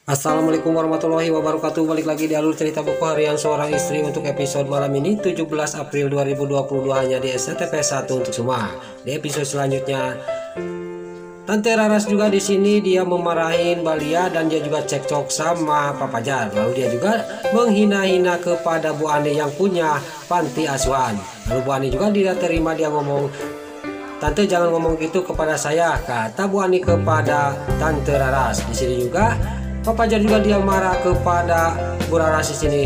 Assalamualaikum warahmatullahi wabarakatuh. Balik lagi di alur cerita buku harian seorang istri untuk episode malam ini 17 April 2022 hanya di SCTV1 untuk semua. Di episode selanjutnya Tante Raras juga di sini dia memarahin Balia dan dia juga cekcok sama Pak Fajar. Lalu dia juga menghina-hina kepada Bu Ani yang punya panti asuhan. Lalu Bu Ani juga tidak terima, dia ngomong, "Tante jangan ngomong gitu kepada saya," kata Bu Ani kepada Tante Raras. Di sini juga Pak Fajar juga dia marah kepada Bu Raras di sini.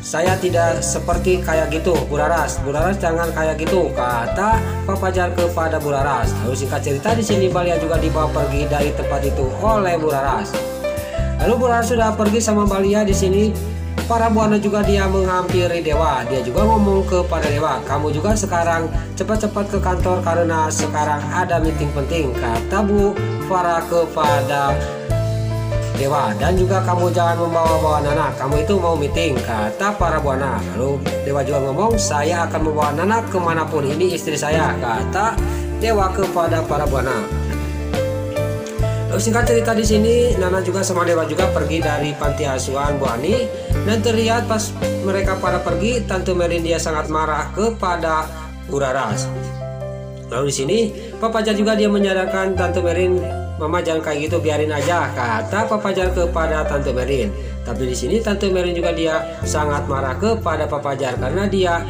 "Saya tidak seperti kayak gitu, Bu Raras. Bu Raras jangan kayak gitu," kata Pak Fajar kepada Bu Raras. Lalu singkat cerita di sini Balia juga dibawa pergi dari tempat itu oleh Bu Raras. Lalu Bu Raras sudah pergi sama Balia di sini. Para buana juga dia menghampiri Dewa. Dia juga ngomong kepada Dewa, "Kamu juga sekarang cepat-cepat ke kantor karena sekarang ada meeting penting," kata Bu Farah kepada Dewa, "dan juga kamu jangan membawa-bawa Nana, kamu itu mau meeting," kata para buana. Lalu Dewa juga ngomong, "Saya akan membawa Nana kemanapun, ini istri saya," kata Dewa kepada para buana. Lalu singkat cerita di sini Nana juga sama Dewa juga pergi dari panti asuhan Bu Ani, dan terlihat pas mereka pada pergi Tante Merin dia sangat marah kepada Bu Raras. Lalu di sini Pak Fajar juga dia menyadarkan Tante Merin, "Mama jangan kayak gitu, biarin aja," kata Pak Fajar kepada Tante Merin. Tapi di sini Tante Merin juga dia sangat marah kepada Pak Fajar karena dia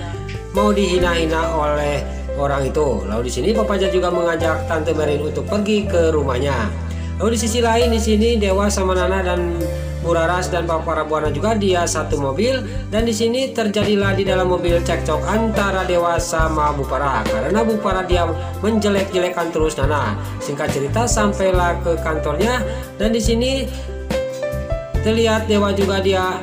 mau dihina-hina oleh orang itu. Lalu di sini Pak Fajar juga mengajak Tante Merin untuk pergi ke rumahnya. Lalu di sisi lain di sini Dewa sama Nana dan Bu Raras dan para buana juga dia satu mobil, dan di sini terjadilah di dalam mobil cekcok antara Dewa sama Bu Farah karena Bu Farah dia menjelek-jelekan terus Nana. Singkat cerita sampailah ke kantornya, dan di sini terlihat Dewa juga dia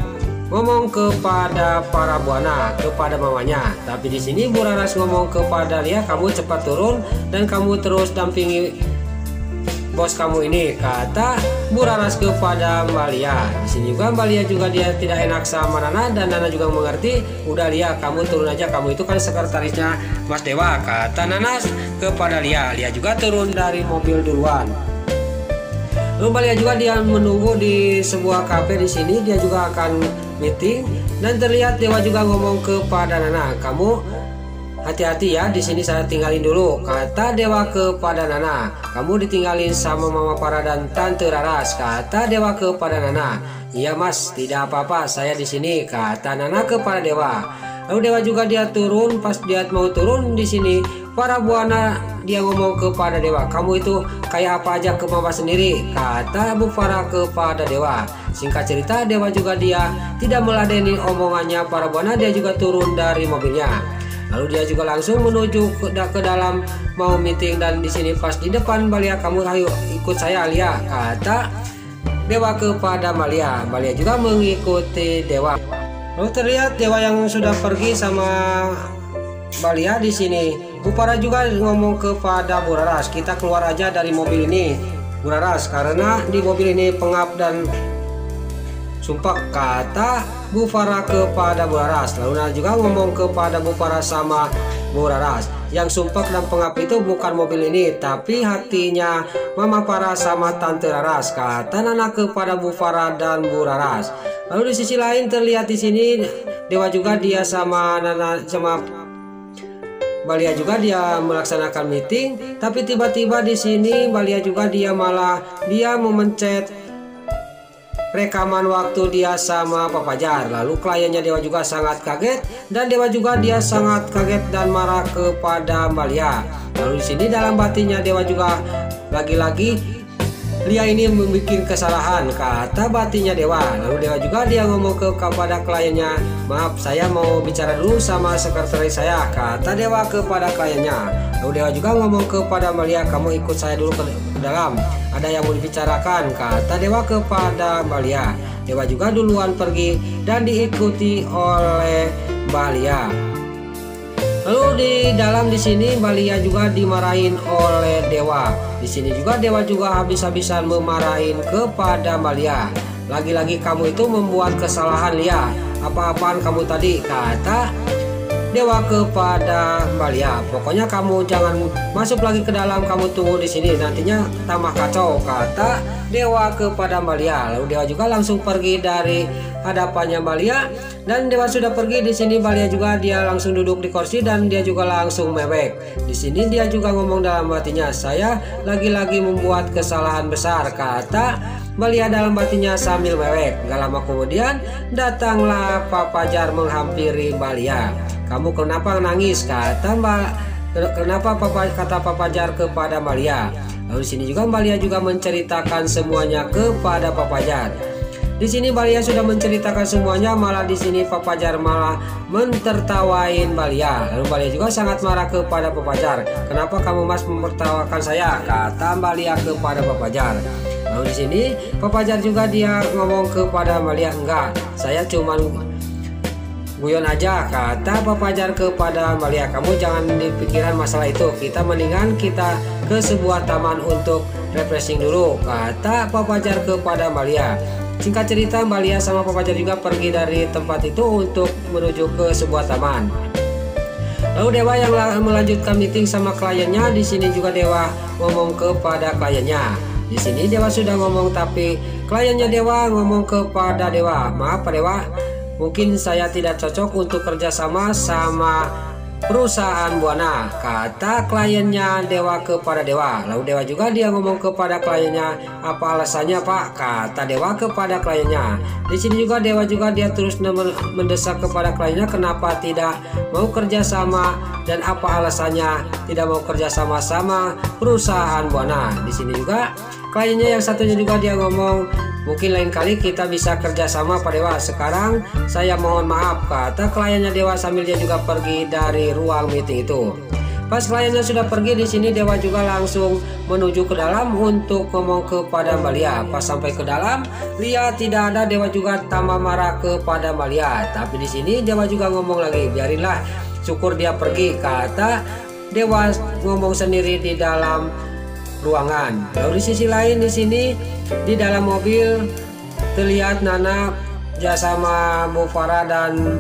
ngomong kepada para buana, kepada mamanya. Tapi di sini Bu Raras ngomong kepada Lia, "Kamu cepat turun dan kamu terus dampingi bos kamu ini," kata Bu Raras kepada Mbak Lia. Di sini juga Mbak Lia juga dia tidak enak sama Nana, dan Nana juga mengerti. "Udah Lia, kamu turun aja, kamu itu kan sekretarisnya Mas Dewa," kata Nana kepada Lia. Lia juga turun dari mobil duluan. Lalu Mbak Lia juga dia menunggu di sebuah kafe di sini, dia juga akan meeting, dan terlihat Dewa juga ngomong kepada Nana, "Kamu hati-hati ya, di sini saya tinggalin dulu," kata Dewa kepada Nana. "Kamu ditinggalin sama Mama Farah dan Tante Raras," kata Dewa kepada Nana. "Iya Mas, tidak apa-apa, saya di sini," kata Nana kepada Dewa. Lalu Dewa juga dia turun. Pas dia mau turun di sini para buana dia ngomong kepada Dewa, "Kamu itu kayak apa aja ke Mama sendiri," kata Bu Farah kepada Dewa. Singkat cerita Dewa juga dia tidak meladeni omongannya para buana, dia juga turun dari mobilnya. Lalu dia juga langsung menuju ke dalam mau meeting, dan di sini pas di depan Balia, "Kamu ayo ikut saya Lia," kata Dewa kepada Balia. Balia juga mengikuti Dewa. Lalu terlihat Dewa yang sudah pergi sama Balia di sini. Bu Farah juga ngomong kepada Bu Raras, "Kita keluar aja dari mobil ini, Bu Raras, karena di mobil ini pengap dan sumpah," kata Bu Farah kepada Bu Raras. Lalu Nana juga ngomong kepada Bu Farah sama Bu Raras, "Yang sumpah dan pengap itu bukan mobil ini, tapi hatinya Mama Farah sama Tante Raras," kata Nana kepada Bu Farah dan Bu Raras. Lalu di sisi lain terlihat di sini Dewa juga dia sama Nana sama Balia juga dia melaksanakan meeting, tapi tiba-tiba di sini Balia juga dia malah dia memencet rekaman waktu dia sama Pak Fajar. Lalu kliennya Dewa juga sangat kaget, dan Dewa juga dia sangat kaget dan marah kepada Mbak Lia. Lalu di sini dalam batinnya Dewa juga lagi-lagi, "Lia ini membuat kesalahan," kata batinnya Dewa. Lalu Dewa juga dia ngomong kepada kliennya, "Maaf, saya mau bicara dulu sama sekretaris saya," kata Dewa kepada kliennya. Lalu Dewa juga ngomong kepada Mbak Lia, "Kamu ikut saya dulu ke dalam, ada yang mau dibicarakan," kata Dewa kepada Mbak Lia. Dewa juga duluan pergi dan diikuti oleh Mbak Lia. Lalu di dalam di sini Mbak Lia juga dimarahin oleh Dewa. Di sini juga Dewa juga habis-habisan memarahin kepada Mbak Lia. "Lagi-lagi kamu itu membuat kesalahan Lia. Apa-apaan kamu tadi," kata dewa kepada Malia, pokoknya kamu jangan masuk lagi ke dalam, kamu tunggu di sini, nantinya tambah kacau, kata dewa kepada Malia. Lalu dewa juga langsung pergi dari hadapannya Malia, dan dewa sudah pergi. Di sini Malia juga dia langsung duduk di kursi dan dia juga langsung mewek. Di sini dia juga ngomong dalam hatinya, saya lagi-lagi membuat kesalahan besar, kata Malia dalam hatinya sambil mewek. Gak lama kemudian datanglah Pak Fajar menghampiri Malia. Kamu kenapa nangis, kata kata Pak Fajar kepada Malia. Lalu di sini juga Malia juga menceritakan semuanya kepada Pak Fajar. Di sini Malia sudah menceritakan semuanya, malah di sini Pak Fajar malah mentertawain Malia. Lalu Malia juga sangat marah kepada Pak Fajar. Kenapa kamu mas menertawakan saya, kata Malia kepada Pak Fajar. Lalu di sini Pak Fajar juga dia ngomong kepada Malia, enggak, saya cuman guyon aja, kata Pak Fajar kepada Malia. Kamu jangan dipikiran masalah itu, kita mendingan kita ke sebuah taman untuk refreshing dulu, kata Pak Fajar kepada Malia. Singkat cerita, Malia sama Pak Fajar juga pergi dari tempat itu untuk menuju ke sebuah taman. Lalu dewa yang melanjutkan meeting sama kliennya. Di sini juga dewa ngomong kepada kliennya. Di sini dewa sudah ngomong, tapi kliennya dewa ngomong kepada dewa, maaf Pak Dewa, mungkin saya tidak cocok untuk kerjasama sama perusahaan Buana, kata kliennya dewa kepada dewa. Lalu dewa juga dia ngomong kepada kliennya, apa alasannya Pak, kata dewa kepada kliennya. Di sini juga dewa juga dia terus mendesak kepada kliennya, kenapa tidak mau kerjasama dan apa alasannya tidak mau kerjasama sama perusahaan Buana. Di sini juga kliennya yang satunya juga dia ngomong, mungkin lain kali kita bisa kerjasama Pak Dewa, sekarang saya mohon maaf, kata kliennya dewa sambil dia juga pergi dari ruang meeting itu. Pas kliennya sudah pergi, di sini dewa juga langsung menuju ke dalam untuk ngomong kepada Malia. Pas sampai ke dalam, lihat tidak ada, dewa juga tambah marah kepada Malia. Tapi di sini dewa juga ngomong lagi, biarinlah, syukur dia pergi, kata dewa ngomong sendiri di dalam ruangan. Lalu di sisi lain, di sini di dalam mobil terlihat Nana sama Bu Farah dan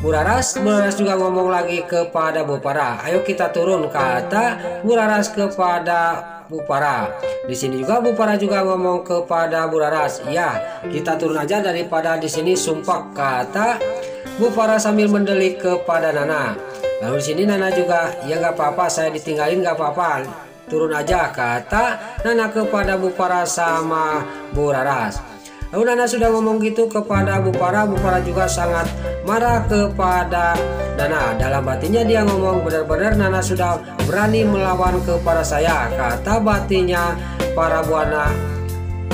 Bu Laras. Bu Laras juga ngomong lagi kepada Bu Farah, ayo kita turun, kata Bu Laras kepada Bu Farah. Di sini juga Bu Farah juga ngomong kepada Bu Laras, iya kita turun aja daripada di sini sumpah, kata Bu Farah sambil mendelik kepada Nana. Lalu di sini Nana juga, ya nggak apa-apa, saya ditinggalin nggak apa-apa, turun aja, kata Nana kepada Bu Farah sama Bu Laras. Lalu Nana sudah ngomong gitu kepada Bu Farah. Bu Farah juga sangat marah kepada Nana. Dalam batinnya dia ngomong, benar-benar Nana sudah berani melawan kepada saya, kata batinnya para Buana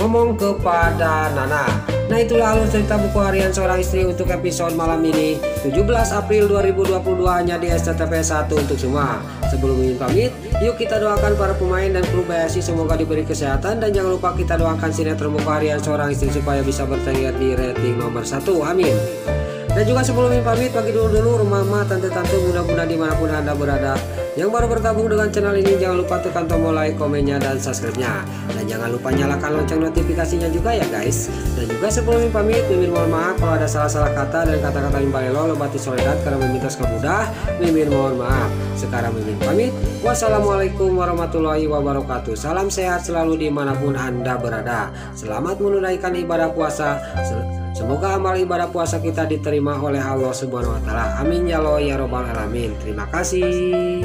ngomong kepada Nana. Nah, itulah alur cerita buku harian seorang istri untuk episode malam ini 17 April 2022 hanya di SCTV 1 untuk semua. Sebelum Mimin pamit, yuk kita doakan para pemain dan kru BSI semoga diberi kesehatan, dan jangan lupa kita doakan sinetron buku harian seorang istri supaya bisa bertengger di rating nomor 1, amin. Dan juga sebelum Mimin pamit, bagi dulu rumah-rumah, tante-tante, mudah-mudahan dimanapun Anda berada yang baru bergabung dengan channel ini, jangan lupa tekan tombol like, komennya, dan subscribe-nya. Dan jangan lupa nyalakan lonceng notifikasinya juga ya guys. Dan juga sebelum Mimin pamit, Mimin mohon maaf kalau ada salah-salah kata dan kata-kata yang balelo, lebati soledad karena meminta mudah. Mimin mohon maaf. Sekarang Mimin pamit. Wassalamualaikum warahmatullahi wabarakatuh. Salam sehat selalu dimanapun Anda berada. Selamat menunaikan ibadah puasa. Semoga amal ibadah puasa kita diterima oleh Allah Subhanahu wa taala. Amin ya Allah ya robbal alamin. Terima kasih.